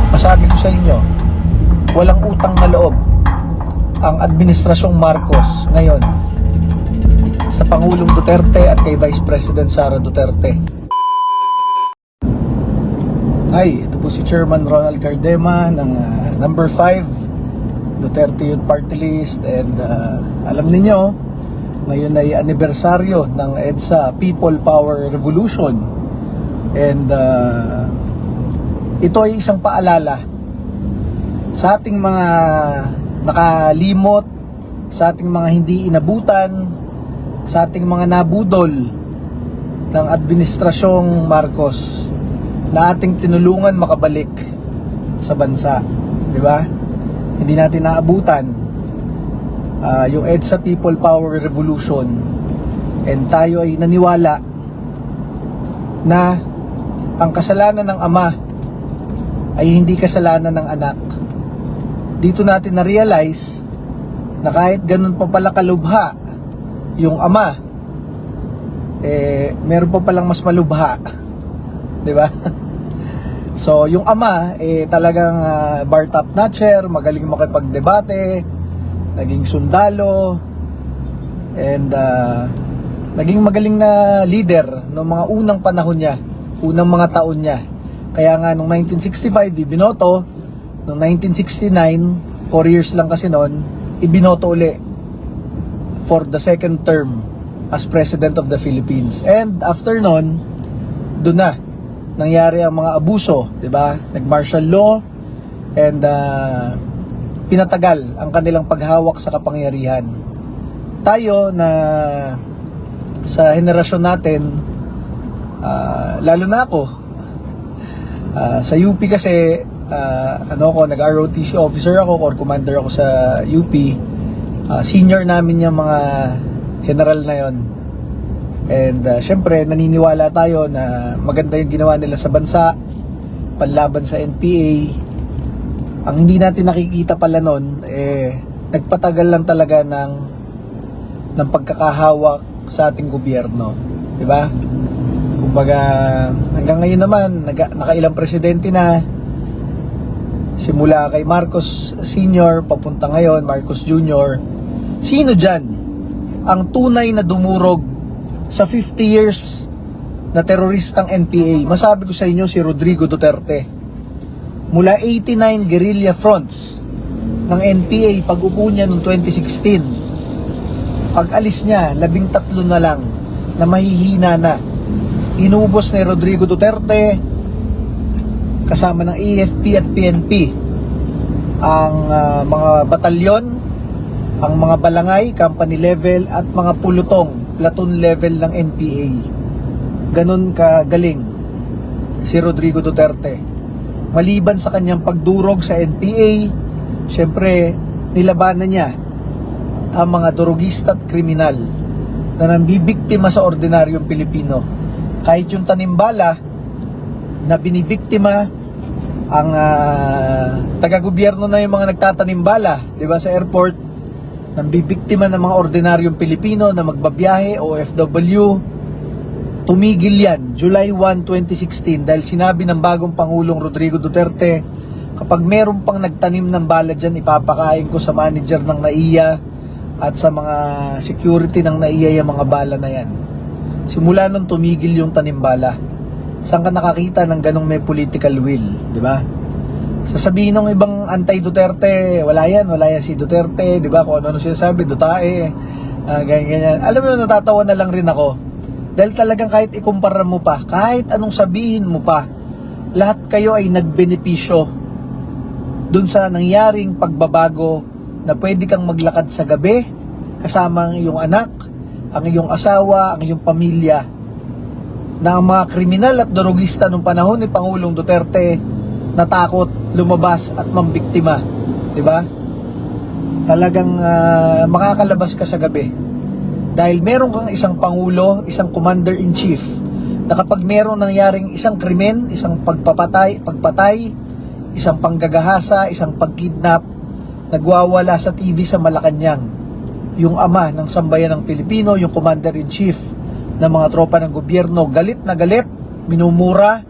Masabi ko sa inyo, walang utang na loob ang administrasyong Marcos ngayon sa Pangulong Duterte at kay Vice President Sara Duterte. Hi, ito po si Chairman Ronald Cardema ng number 5 Duterte Youth Party List, and alam niyo, ngayon ay anibersaryo ng EDSA People Power Revolution, and ito ay isang paalala sa ating mga nakalimot, sa ating mga hindi inabutan, sa ating mga nabudol ng administrasyong Marcos na ating tinulungan makabalik sa bansa, di ba? Hindi natin naabutan yung EDSA People Power Revolution, and tayo ay naniwala na ang kasalanan ng ama ay hindi kasalanan ng anak. Dito natin na-realize na kahit ganun pa pala kalubha yung ama, meron pa palang mas malubha, di ba? So yung ama talagang bar top notcher, magaling makipagdebate, naging sundalo, and naging magaling na leader noong mga unang panahon niya, unang mga taon niya. Kaya nga noong 1965 ibinoto, noong 1969, 4 years lang kasi noon, ibinoto uli for the second term as President of the Philippines. And after noon, doon na nangyari ang mga abuso, 'di ba? Nag-martial law, and pinatagal ang kanilang paghawak sa kapangyarihan. Tayo na sa henerasyon natin, lalo na ako, sa UP kasi, nag-ROTC officer ako, Corps Commander ako sa UP. Senior namin yung mga general na yon. And syempre naniniwala tayo na maganda yung ginawa nila sa bansa, panlaban sa NPA. Ang hindi natin nakikita pala nun, nagpatagal lang talaga ng pagkakahawak sa ating gobyerno, di ba? Kumbaga hanggang ngayon naman nakailang presidente na, simula kay Marcos Sr. papunta ngayon Marcos Jr. Sino dyan ang tunay na dumurog sa 50 years na teroristang NPA? Masabi ko sa inyo, si Rodrigo Duterte. Mula 89 guerrilla fronts ng NPA pag-upo niya noong 2016, pag-alis niya 13 na lang na mahihina na. Inubos ni Rodrigo Duterte kasama ng AFP at PNP ang mga batalyon, ang mga balangay, company level, at mga pulutong, platoon level ng NPA. Ganon kagaling si Rodrigo Duterte. Maliban sa kanyang pagdurog sa NPA, syempre nilabanan niya ang mga durugista at kriminal na nambibiktima sa ordinaryong Pilipino. Kahit yung tanimbala na binibiktima, ang taga-gobyerno na yung mga nagtatanimbala, di ba, sa airport, nambibiktima ng mga ordinaryong Pilipino na magbabiyahe, OFW, tumigil yan July 1, 2016, dahil sinabi ng bagong Pangulong Rodrigo Duterte, kapag meron pang nagtanim ng bala dyan, ipapakain ko sa manager ng NAIA at sa mga security ng NAIA yung mga bala na yan. Simula nun tumigil yung tanimbala. Saan ka nakakita ng ganong may political will, di ba? Sasabihin ng ibang anti-Duterte, wala yan si Duterte, di ba? Kung ano sinasabi, Dutae, ganyan. Alam mo, natatawa na lang rin ako. Dahil talagang kahit ikumpara mo pa, kahit anong sabihin mo pa, lahat kayo ay nagbenepisyo dun sa nangyaring pagbabago na pwede kang maglakad sa gabi kasama ang iyong anak, ang iyong asawa, ang iyong pamilya, na ang mga kriminal at durugista nung panahon ni Pangulong Duterte natakot lumabas at mambiktima, di ba? Talagang makakalabas ka sa gabi dahil meron kang isang pangulo, isang commander-in-chief na kapag meron nangyaring isang krimen, isang pagpatay, isang panggagahasa, isang pagkidnap, nagwawala sa TV sa Malacanang yung ama ng sambayan ng Pilipino, yung commander-in-chief ng mga tropa ng gobyerno, galit na galit, minumura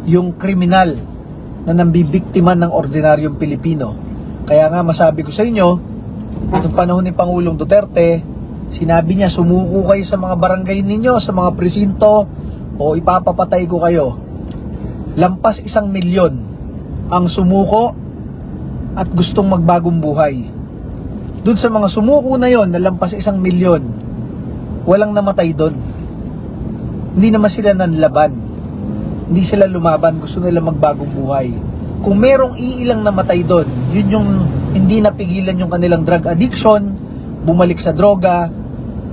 yung kriminal na nambibiktima ng ordinaryong Pilipino. Kaya nga masabi ko sa inyo, noong panahon ni Pangulong Duterte, sinabi niya, sumuko kayo sa mga barangay ninyo, sa mga presinto, o ipapapatay ko kayo. Lampas 1 milyon ang sumuko at gustong magbagong buhay. Doon sa mga sumuko na yon, na lampas 1 milyon, walang namatay doon. Hindi naman sila nanlaban. Hindi sila lumaban, gusto nila magbagong buhay. Kung merong iilang namatay doon, yun yung hindi napigilan yung kanilang drug addiction, bumalik sa droga,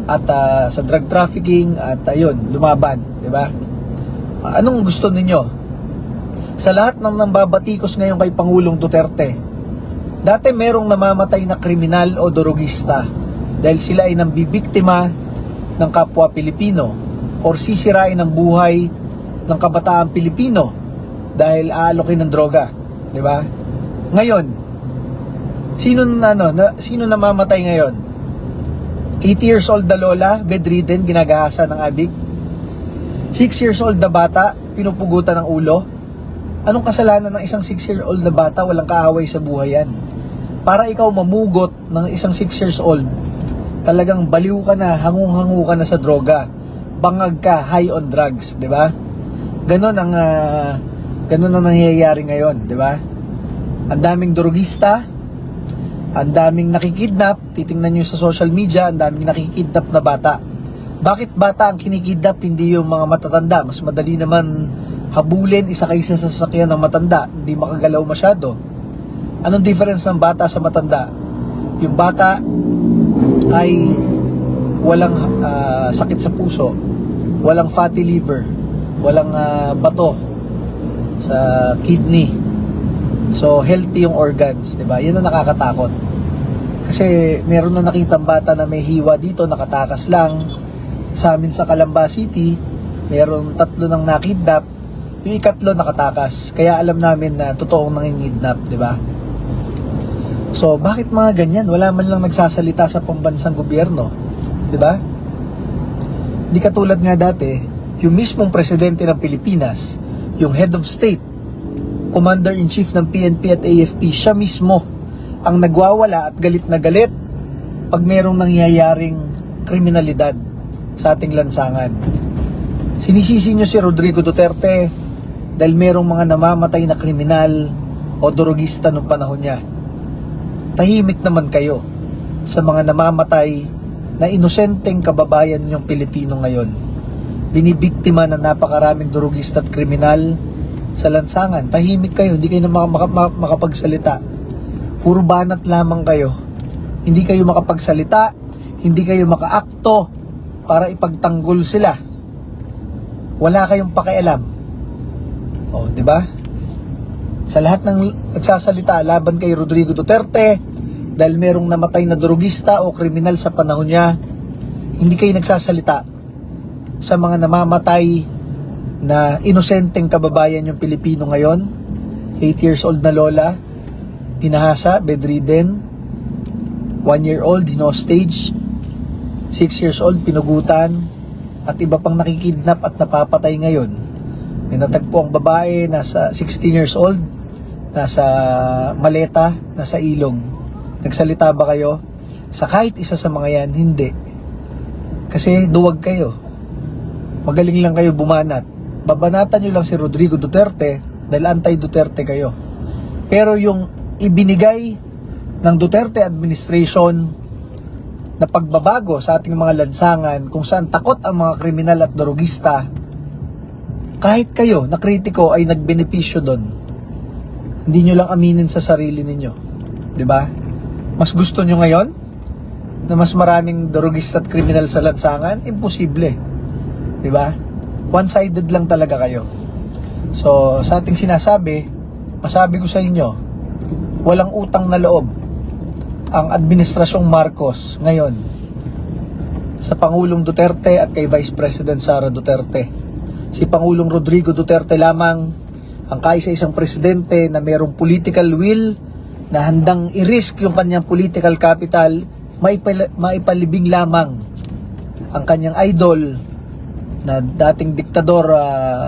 at sa drug trafficking, at ayun, lumaban, di ba? Anong gusto ninyo? Sa lahat ng nambabatikos ngayon kay Pangulong Duterte, dati merong namamatay na kriminal o drogista dahil sila ay nambibiktima ng kapwa Pilipino or sisirain ang buhay ng kabataan Pilipino dahil aalokin ng droga, di ba? Ngayon, sino namamatay ngayon? 80 years old na lola, bedridden, ginagahasa ng adik. 6 years old na bata, pinupugutan ng ulo. Anong kasalanan ng isang 6-year-old na bata? Walang kaaway sa buhay yan. Para ikaw mamugot ng isang 6 years old, talagang baliw ka na, hangung-hangu ka na sa droga. Bangag ka, high on drugs, di ba? Ganon ang nangyayari ngayon, di ba? Ang daming drogista, ang daming nakikidnap, titingnan nyo sa social media, ang daming nakikidnap na bata. Bakit bata ang kinikidnap, hindi yung mga matatanda? Mas madali naman habulin, isakay sa sasakyan ng matanda, hindi makagalaw masyado. Anong difference ng bata sa matanda? Yung bata ay walang sakit sa puso, walang fatty liver, walang bato sa kidney. So healthy yung organs, 'di ba? 'Yan ang nakakatakot. Kasi meron na nakitang bata na may hiwa dito, nakatakas lang. Sa amin sa Calamba City, meron 3 nang nakidnap, yung 4 nakatakas. Kaya alam namin na totoong nangingidnap, 'di ba? So bakit mga ganyan? Wala man lang nagsasalita sa pambansang gobyerno, 'di ba? Hindi katulad nga dati, yung mismong presidente ng Pilipinas, yung head of state, commander-in-chief ng PNP at AFP, siya mismo ang nagwawala at galit na galit pag merong nangyayaring kriminalidad sa ating lansangan. Sinisisi nyo si Rodrigo Duterte dahil merong mga namamatay na kriminal o drogista noong panahon niya. Tahimik naman kayo sa mga namamatay na inosenteng kababayan ninyong Pilipino ngayon. Binibiktima na napakaraming drogista at kriminal sa lansangan. Tahimik kayo, hindi kayo makapagsalita. Puro banat lamang kayo. Hindi kayo makapagsalita, hindi kayo makaakto para ipagtanggol sila. Wala kayong pakialam. Oh, 'di ba? Sa lahat ng nagsasalita laban kay Rodrigo Duterte dahil merong namatay na drogista o kriminal sa panahon niya, hindi kayo nagsasalita sa mga namamatay na inosenteng kababayan yung Pilipino ngayon. 8 years old na lola, pinahasa, bedridden. 1 year old, hinostage. 6 years old, pinugutan. At iba pang nakikidnap at napapatay ngayon. May natagpo ang babae, nasa 16 years old, nasa maleta, nasa ilong. Nagsalita ba kayo? Sa kahit isa sa mga yan, hindi. Kasi duwag kayo. Magaling lang kayo bumanat. Babanatan nyo lang si Rodrigo Duterte dahil anti-Duterte kayo. Pero yung ibinigay ng Duterte administration na pagbabago sa ating mga lansangan kung saan takot ang mga kriminal at drogista, kahit kayo na kritiko ay nagbenepisyo doon. Hindi nyo lang aminin sa sarili ninyo. 'Di ba? Mas gusto nyo ngayon na mas maraming drogista at kriminal sa lansangan? Imposible. 'Di ba? One-sided lang talaga kayo. So, sa ating sinasabi, masabi ko sa inyo, walang utang na loob ang administrasyong Marcos ngayon sa Pangulong Duterte at kay Vice President Sara Duterte. Si Pangulong Rodrigo Duterte lamang ang kaisa-isang presidente na mayroong political will na handang i-risk yung kanyang political capital, maipalibing lamang ang kanyang idol na dating diktador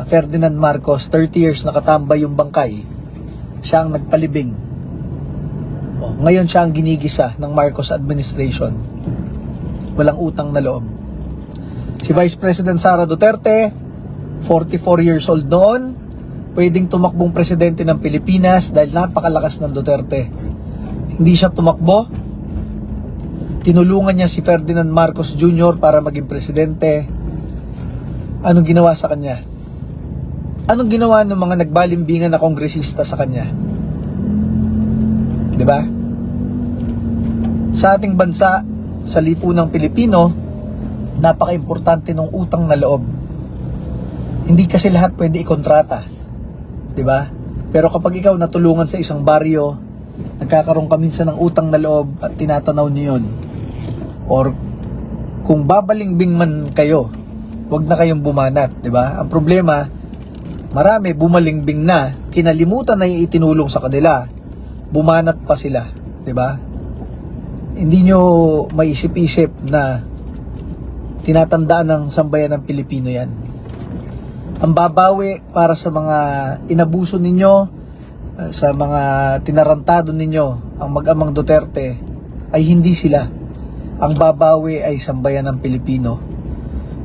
Ferdinand Marcos, 30 years nakatambay yung bangkay. siya ang nagpalibing. Ngayon siya ang ginigisa ng Marcos administration. Walang utang na loob. Si Vice President Sara Duterte, 44 years old noon, pwedeng tumakbong presidente ng Pilipinas dahil napakalakas ng Duterte. Hindi siya tumakbo. Tinulungan niya si Ferdinand Marcos Jr. para maging presidente. Anong ginawa sa kanya? Anong ginawa ng mga nagbalimbingan na kongresista sa kanya? Diba? Sa ating bansa, sa lipunang Pilipino, napaka-importante ng utang na loob. Hindi kasi lahat pwede ikontrata. Diba? Pero kapag ikaw natulungan sa isang baryo, nagkakaroon ka minsan ng utang na loob at tinatanaw niyo yun. Or kung babalingbing man kayo, wag na kayong bumanat, 'di ba? Ang problema, marami bumalingbing na, kinalimutan na yung itinulong sa kanila. Bumanat pa sila, 'di ba? Hindi nyo maisip-isip na tinatandaan ng sambayan ng Pilipino 'yan. Ang babawi para sa mga inabuso ninyo, sa mga tinarantado ninyo, ang mag-amang Duterte, ay hindi sila. Ang babawi ay sambayan ng Pilipino.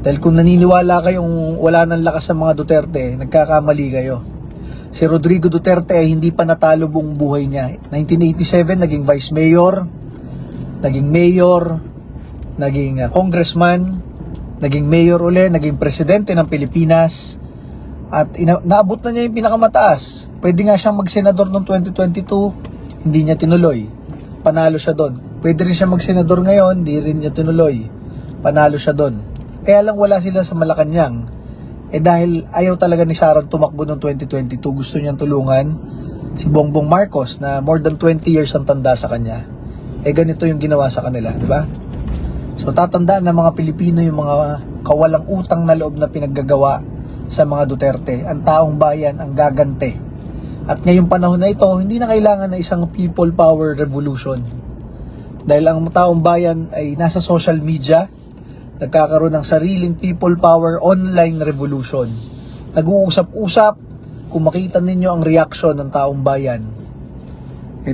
Dahil kung naniniwala kayong wala nang lakas sa mga Duterte, nagkakamali kayo. Si Rodrigo Duterte ay hindi pa natalo buong buhay niya. 1987, naging vice mayor, naging mayor, naging congressman, naging mayor uli, naging presidente ng Pilipinas, at naabot na niya yung pinakamataas. Pwede nga siyang magsenador noong 2022, hindi niya tinuloy. Panalo siya doon. Pwede rin siya magsenador ngayon, di rin niya tinuloy. Panalo siya doon. Kaya lang wala sila sa Malacanang. Dahil ayaw talaga ni Sara tumakbo noong 2022, gusto niyang tulungan si Bongbong Marcos na more than 20 years ang tanda sa kanya. Ganito yung ginawa sa kanila, di ba? So tatandaan ng mga Pilipino yung mga kawalang utang na loob na pinaggagawa sa mga Duterte. Ang taong bayan ang gagante. At ngayong panahon na ito, hindi na kailangan na isang people power revolution. Dahil ang taong bayan ay nasa social media, nagkakaroon ng sariling people power online revolution. Nag-uusap-usap, kung makita ninyo ang reaction ng taong bayan,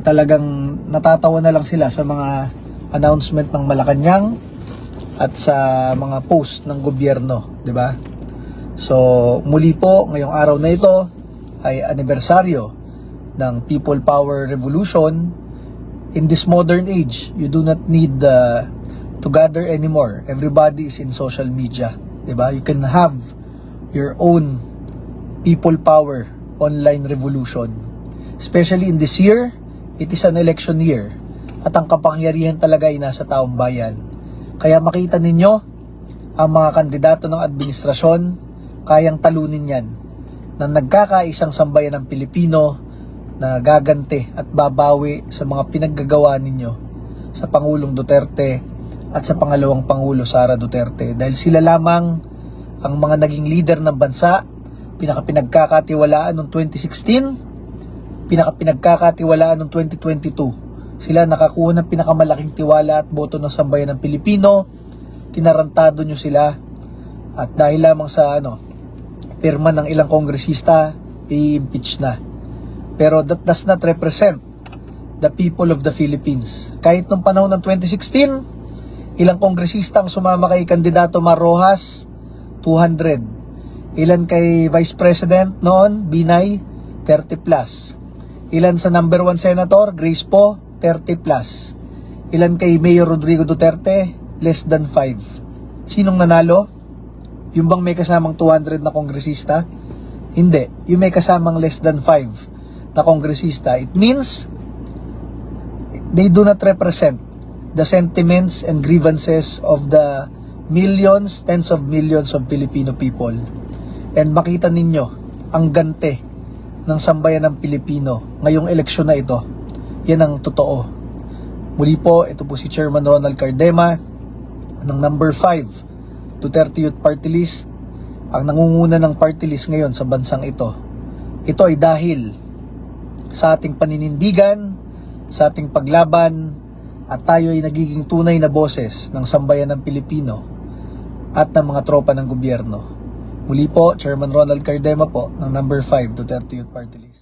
talagang natatawa na lang sila sa mga announcement ng Malacanang at sa mga post ng gobyerno, di ba? So, muli po, ngayong araw na ito ay anibersaryo ng People Power Revolution. In this modern age, you do not need to gather anymore. Everybody is in social media, diba? You can have your own people power online revolution. Especially in this year, it is an election year. At ang kapangyarihan talaga ay nasa taong bayan. Kaya makita ninyo, ang mga kandidato ng administrasyon, kayang talunin yan. Na nagkakaisang sambayan ng Pilipino, na gagante at babawi sa mga pinaggagawa ninyo sa Pangulong Duterte at sa pangalawang Pangulo Sara Duterte. Dahil sila lamang ang mga naging leader ng bansa, pinagkakatiwalaan noong 2016, pinagkakatiwalaan noong 2022. Sila nakakuha ng pinakamalaking tiwala at boto ng sambayan ng Pilipino. Tinarantado nyo sila, at dahil lamang sa pirma ng ilang kongresista, i-impeach na. Pero that does not represent the people of the Philippines. Kahit nung panahon ng 2016, ilang kongresista ang sumama kay kandidato Mar Rojas? 200. Ilan kay Vice President noon, Binay? 30 plus. Ilan sa number 1 Senator, Grace Poe? 30 plus. Ilan kay Mayor Rodrigo Duterte? Less than 5. Sinong nanalo? Yung bang may kasamang 200 na kongresista? Hindi. Yung may kasamang less than 5 na kongresista. It means they do not represent the sentiments and grievances of the millions, tens of millions of Filipino people. And makita ninyo ang gante ng sambayan ng Pilipino ngayong eleksyon na ito. Yan ang totoo. Muli po, ito po si Chairman Ronald Cardema ng number 5 Duterte Youth Party List, ang nangunguna ng party list ngayon sa bansang ito. Ito ay dahil sa ating paninindigan, sa ating paglaban, at tayo ay nagiging tunay na boses ng sambayan ng Pilipino at ng mga tropa ng gobyerno. Muli po, Chairman Ronald Cardema po ng number 5 Duterte Youth Party List.